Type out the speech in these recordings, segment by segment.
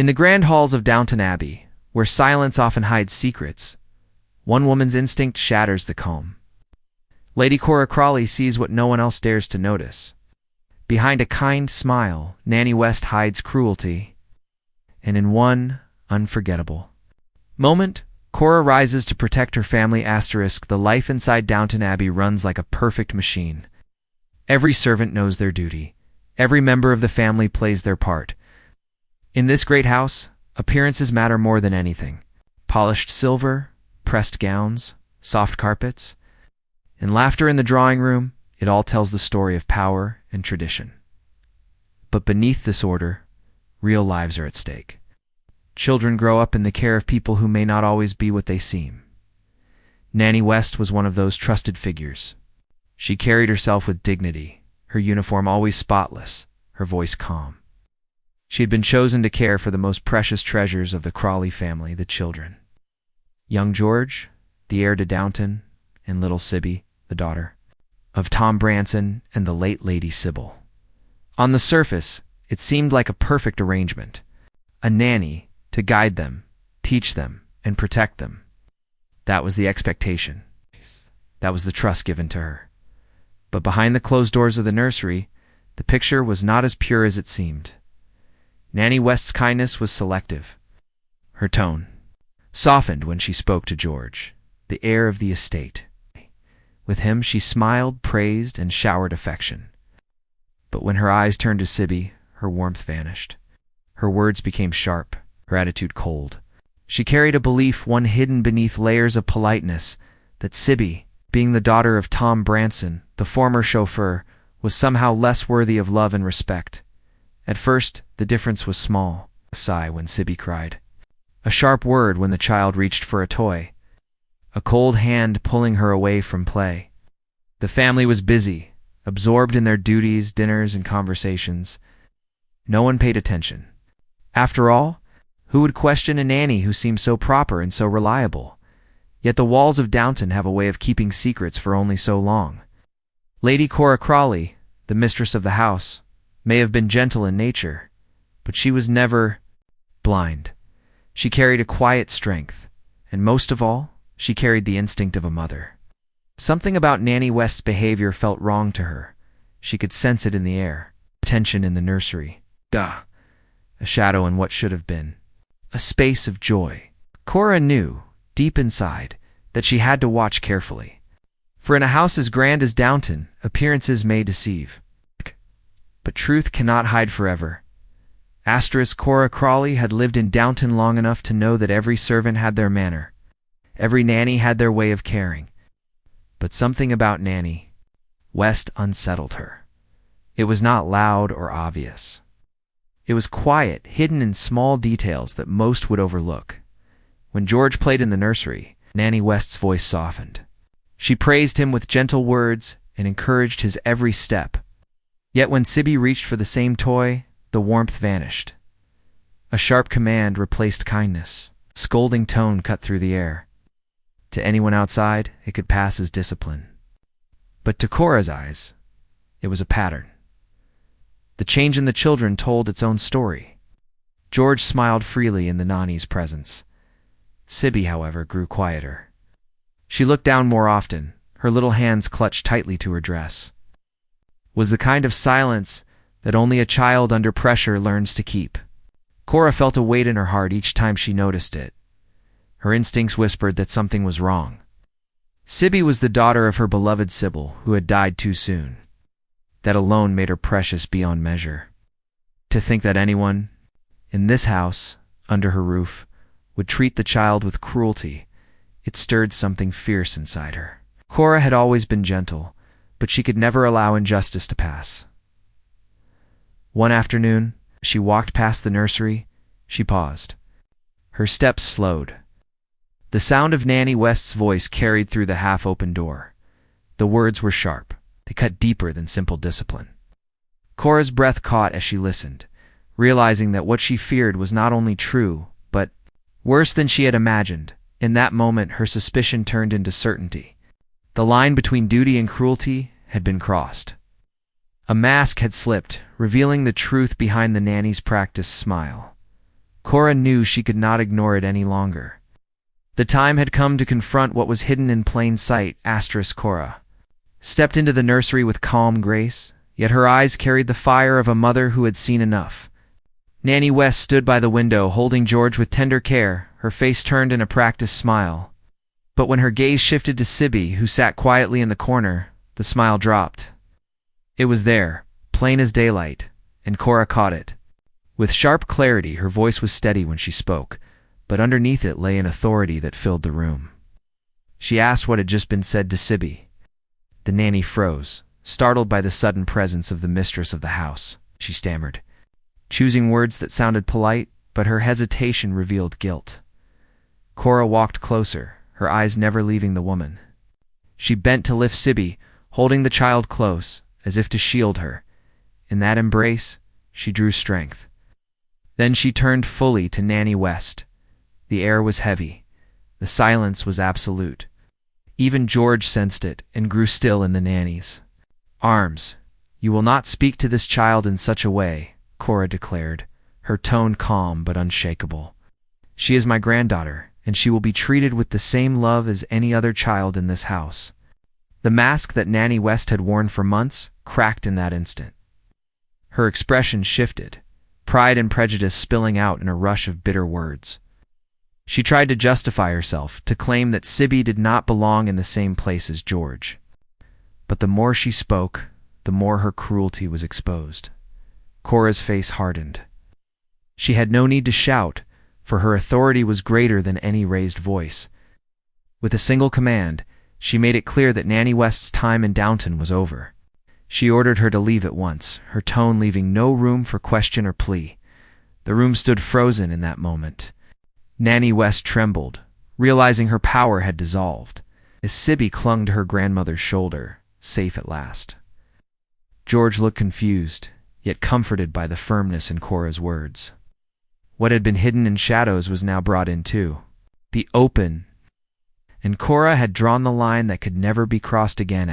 In the grand halls of Downton Abbey, where silence often hides secrets, one woman's instinct shatters the calm. Lady Cora Crawley sees what no one else dares to notice. Behind a kind smile, Nanny West hides cruelty. And in one unforgettable moment, Cora rises to protect her family. The life inside Downton Abbey runs like a perfect machine. Every servant knows their duty. Every member of the family plays their part. In this great house, appearances matter more than anything. Polished silver, pressed gowns, soft carpets, and laughter in the drawing room, it all tells the story of power and tradition. But beneath this order, real lives are at stake. Children grow up in the care of people who may not always be what they seem. Nanny West was one of those trusted figures. She carried herself with dignity, her uniform always spotless, her voice calm. She had been chosen to care for the most precious treasures of the Crawley family, the children. Young George, the heir to Downton, and little Sybbie, the daughter of Tom Branson and the late Lady Sybil. On the surface, it seemed like a perfect arrangement. A nanny to guide them, teach them, and protect them. That was the expectation. That was the trust given to her. But behind the closed doors of the nursery, the picture was not as pure as it seemed. Nanny West's kindness was selective. Her tone softened when she spoke to George, the heir of the estate. With him she smiled, praised, and showered affection. But when her eyes turned to Sybbie, her warmth vanished. Her words became sharp, her attitude cold. She carried a belief, one hidden beneath layers of politeness, that Sybbie, being the daughter of Tom Branson, the former chauffeur, was somehow less worthy of love and respect. At first, the difference was small. A sigh when Sybbie cried. A sharp word when the child reached for a toy. A cold hand pulling her away from play. The family was busy, absorbed in their duties, dinners, and conversations. No one paid attention. After all, who would question a nanny who seemed so proper and so reliable? Yet the walls of Downton have a way of keeping secrets for only so long. Lady Cora Crawley, the mistress of the house, may have been gentle in nature, but she was never blind. She carried a quiet strength, and most of all, she carried the instinct of a mother. Something about Nanny West's behavior felt wrong to her. She could sense it in the air, tension in the nursery. A shadow in what should have been a space of joy. Cora knew, deep inside, that she had to watch carefully. For in a house as grand as Downton, appearances may deceive. But truth cannot hide forever. Cora Crawley had lived in Downton long enough to know that every servant had their manner. Every nanny had their way of caring. But something about Nanny West unsettled her. It was not loud or obvious. It was quiet, hidden in small details that most would overlook. When George played in the nursery, Nanny West's voice softened. She praised him with gentle words and encouraged his every step. Yet when Sybbie reached for the same toy, the warmth vanished. A sharp command replaced kindness. A scolding tone cut through the air. To anyone outside, it could pass as discipline. But to Cora's eyes, it was a pattern. The change in the children told its own story. George smiled freely in the nanny's presence. Sybbie, however, grew quieter. She looked down more often, her little hands clutched tightly to her dress. Was the kind of silence that only a child under pressure learns to keep. Cora felt a weight in her heart each time she noticed it. Her instincts whispered that something was wrong. Sybbie was the daughter of her beloved Sybil, who had died too soon. That alone made her precious beyond measure. To think that anyone, in this house, under her roof, would treat the child with cruelty, it stirred something fierce inside her. Cora had always been gentle, but she could never allow injustice to pass. One afternoon, as she walked past the nursery, she paused. Her steps slowed. The sound of Nanny West's voice carried through the half-open door. The words were sharp. They cut deeper than simple discipline. Cora's breath caught as she listened, realizing that what she feared was not only true, but worse than she had imagined. In that moment, her suspicion turned into certainty. The line between duty and cruelty had been crossed. A mask had slipped, revealing the truth behind the nanny's practiced smile. Cora knew she could not ignore it any longer. The time had come to confront what was hidden in plain sight. Cora stepped into the nursery with calm grace, yet her eyes carried the fire of a mother who had seen enough. Nanny West stood by the window, holding George with tender care, her face turned in a practiced smile. But when her gaze shifted to Sybbie, who sat quietly in the corner, the smile dropped. It was there, plain as daylight, and Cora caught it. With sharp clarity, her voice was steady when she spoke, but underneath it lay an authority that filled the room. She asked what had just been said to Sybbie. The nanny froze, startled by the sudden presence of the mistress of the house. She stammered, choosing words that sounded polite, but her hesitation revealed guilt. Cora walked closer, her eyes never leaving the woman. She bent to lift Sybbie, holding the child close, as if to shield her. In that embrace, she drew strength. Then she turned fully to Nanny West. The air was heavy. The silence was absolute. Even George sensed it and grew still in the nanny's arms. "You will not speak to this child in such a way," Cora declared, her tone calm but unshakable. "She is my granddaughter, and she will be treated with the same love as any other child in this house." The mask that Nanny West had worn for months cracked in that instant. Her expression shifted, pride and prejudice spilling out in a rush of bitter words. She tried to justify herself, to claim that Sybbie did not belong in the same place as George. But the more she spoke, the more her cruelty was exposed. Cora's face hardened. She had no need to shout, for her authority was greater than any raised voice. With a single command, she made it clear that Nanny West's time in Downton was over. She ordered her to leave at once, her tone leaving no room for question or plea. The room stood frozen in that moment. Nanny West trembled, realizing her power had dissolved, as Sybbie clung to her grandmother's shoulder, safe at last. George looked confused, yet comforted by the firmness in Cora's words. What had been hidden in shadows was now brought in too. The open. And Cora had drawn the line that could never be crossed again.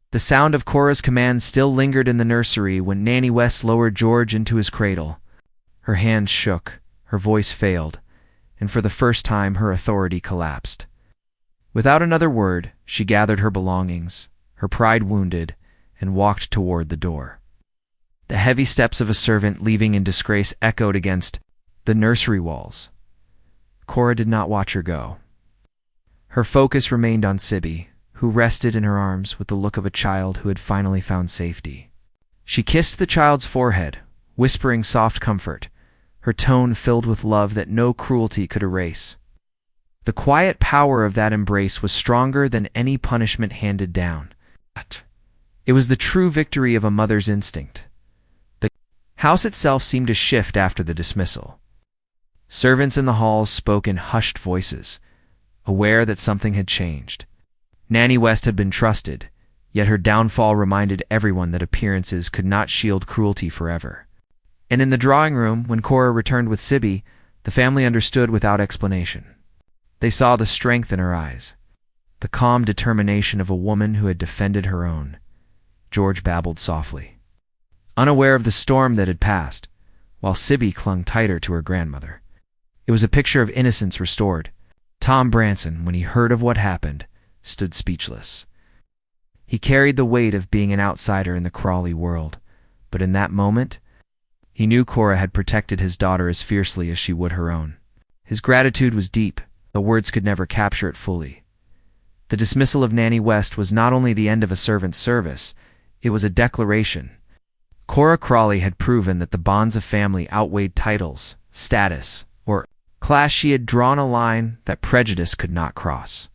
The sound of Cora's command still lingered in the nursery when Nanny West lowered George into his cradle. Her hands shook, her voice failed, and for the first time her authority collapsed. Without another word, she gathered her belongings, her pride wounded, and walked toward the door. The heavy steps of a servant leaving in disgrace echoed against the nursery walls. Cora did not watch her go. Her focus remained on Sybbie, who rested in her arms with the look of a child who had finally found safety. She kissed the child's forehead, whispering soft comfort, her tone filled with love that no cruelty could erase. The quiet power of that embrace was stronger than any punishment handed down. It was the true victory of a mother's instinct. The house itself seemed to shift after the dismissal. Servants in the halls spoke in hushed voices, aware that something had changed. Nanny West had been trusted, yet her downfall reminded everyone that appearances could not shield cruelty forever. And in the drawing room, when Cora returned with Sybbie, the family understood without explanation. They saw the strength in her eyes, the calm determination of a woman who had defended her own. George babbled softly, unaware of the storm that had passed, while Sybbie clung tighter to her grandmother. It was a picture of innocence restored. Tom Branson, when he heard of what happened, stood speechless. He carried the weight of being an outsider in the Crawley world, but in that moment, he knew Cora had protected his daughter as fiercely as she would her own. His gratitude was deep, though words could never capture it fully. The dismissal of Nanny West was not only the end of a servant's service, it was a declaration. Cora Crawley had proven that the bonds of family outweighed titles, status, or class. She had drawn a line that prejudice could not cross.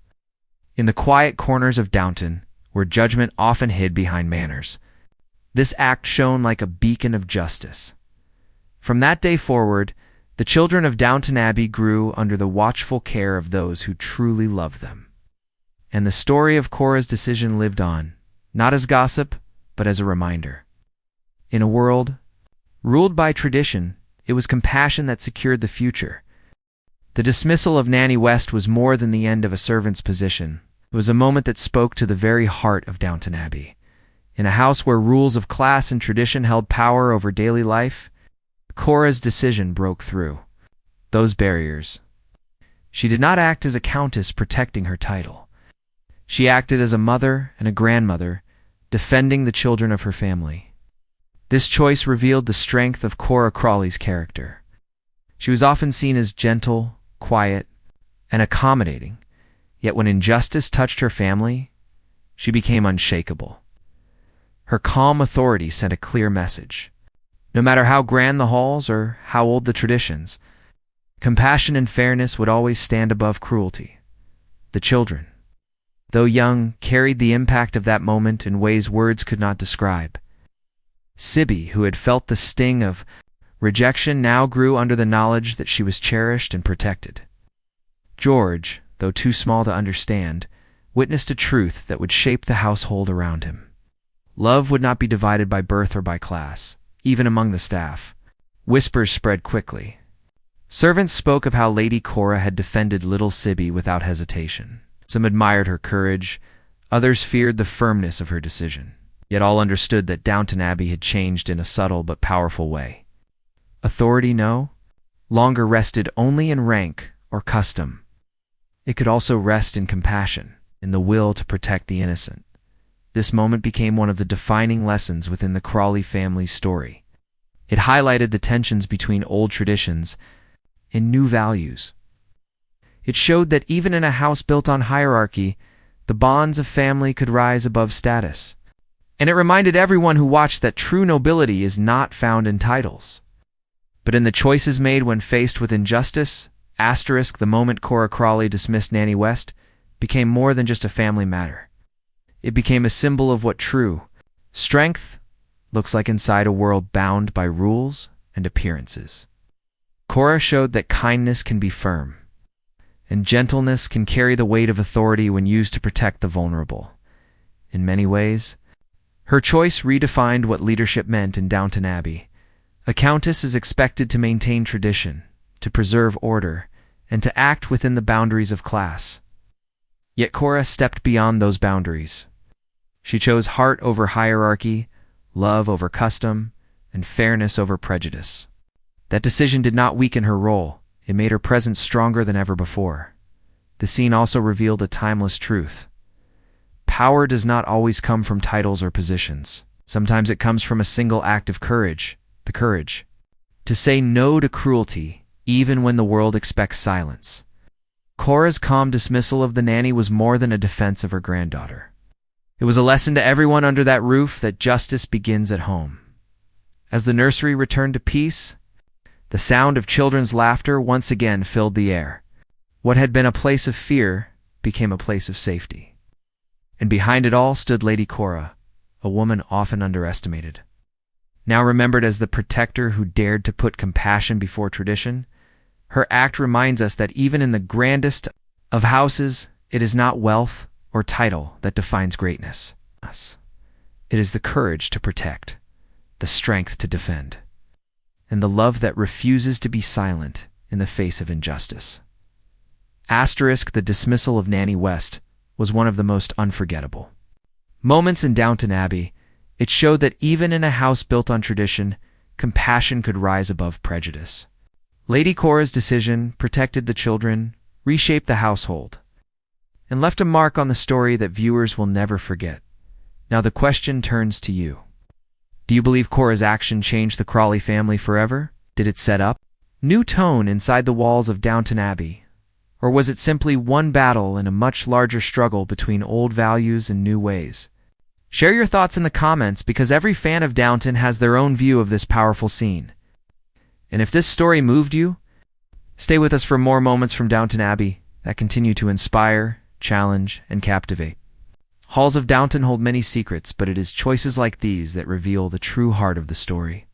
In the quiet corners of Downton, where judgment often hid behind manners, this act shone like a beacon of justice. From that day forward, the children of Downton Abbey grew under the watchful care of those who truly loved them. And the story of Cora's decision lived on, not as gossip, but as a reminder. In a world ruled by tradition, it was compassion that secured the future. The dismissal of Nanny West was more than the end of a servant's position. It was a moment that spoke to the very heart of Downton Abbey. In a house where rules of class and tradition held power over daily life, Cora's decision broke through those barriers. She did not act as a countess protecting her title. She acted as a mother and a grandmother, defending the children of her family. This choice revealed the strength of Cora Crawley's character. She was often seen as gentle, quiet, and accommodating, yet when injustice touched her family, she became unshakable. Her calm authority sent a clear message. No matter how grand the halls or how old the traditions, compassion and fairness would always stand above cruelty. The children, though young, carried the impact of that moment in ways words could not describe. Sybbie, who had felt the sting of rejection, now grew under the knowledge that she was cherished and protected. George, though too small to understand, witnessed a truth that would shape the household around him. Love would not be divided by birth or by class, even among the staff. Whispers spread quickly. Servants spoke of how Lady Cora had defended little Sybbie without hesitation. Some admired her courage, others feared the firmness of her decision. Yet all understood that Downton Abbey had changed in a subtle but powerful way. Authority no longer rested only in rank or custom. It could also rest in compassion, in the will to protect the innocent. This moment became one of the defining lessons within the Crawley family's story. It highlighted the tensions between old traditions and new values. It showed that even in a house built on hierarchy, the bonds of family could rise above status. And it reminded everyone who watched that true nobility is not found in titles, but in the choices made when faced with injustice. The moment Cora Crawley dismissed Nanny West became more than just a family matter. It became a symbol of what true strength looks like inside a world bound by rules and appearances. Cora showed that kindness can be firm, and gentleness can carry the weight of authority when used to protect the vulnerable. In many ways, her choice redefined what leadership meant in Downton Abbey. A countess is expected to maintain tradition, to preserve order, and to act within the boundaries of class. Yet Cora stepped beyond those boundaries. She chose heart over hierarchy, love over custom, and fairness over prejudice. That decision did not weaken her role. It made her presence stronger than ever before. The scene also revealed a timeless truth. Power does not always come from titles or positions. Sometimes it comes from a single act of courage, the courage to say no to cruelty, even when the world expects silence. Cora's calm dismissal of the nanny was more than a defense of her granddaughter. It was a lesson to everyone under that roof that justice begins at home. As the nursery returned to peace, the sound of children's laughter once again filled the air. What had been a place of fear became a place of safety. And behind it all stood Lady Cora, a woman often underestimated. Now remembered as the protector who dared to put compassion before tradition, her act reminds us that even in the grandest of houses, it is not wealth or title that defines greatness. It is the courage to protect, the strength to defend, and the love that refuses to be silent in the face of injustice. The dismissal of Nanny West was one of the most unforgettable moments in Downton Abbey. It showed that even in a house built on tradition, compassion could rise above prejudice. Lady Cora's decision protected the children, reshaped the household, and left a mark on the story that viewers will never forget. Now the question turns to you. Do you believe Cora's action changed the Crawley family forever? Did it set up new tone inside the walls of Downton Abbey? Or was it simply one battle in a much larger struggle between old values and new ways? Share your thoughts in the comments, because every fan of Downton has their own view of this powerful scene. And if this story moved you, stay with us for more moments from Downton Abbey that continue to inspire, challenge, and captivate. Halls of Downton hold many secrets, but it is choices like these that reveal the true heart of the story.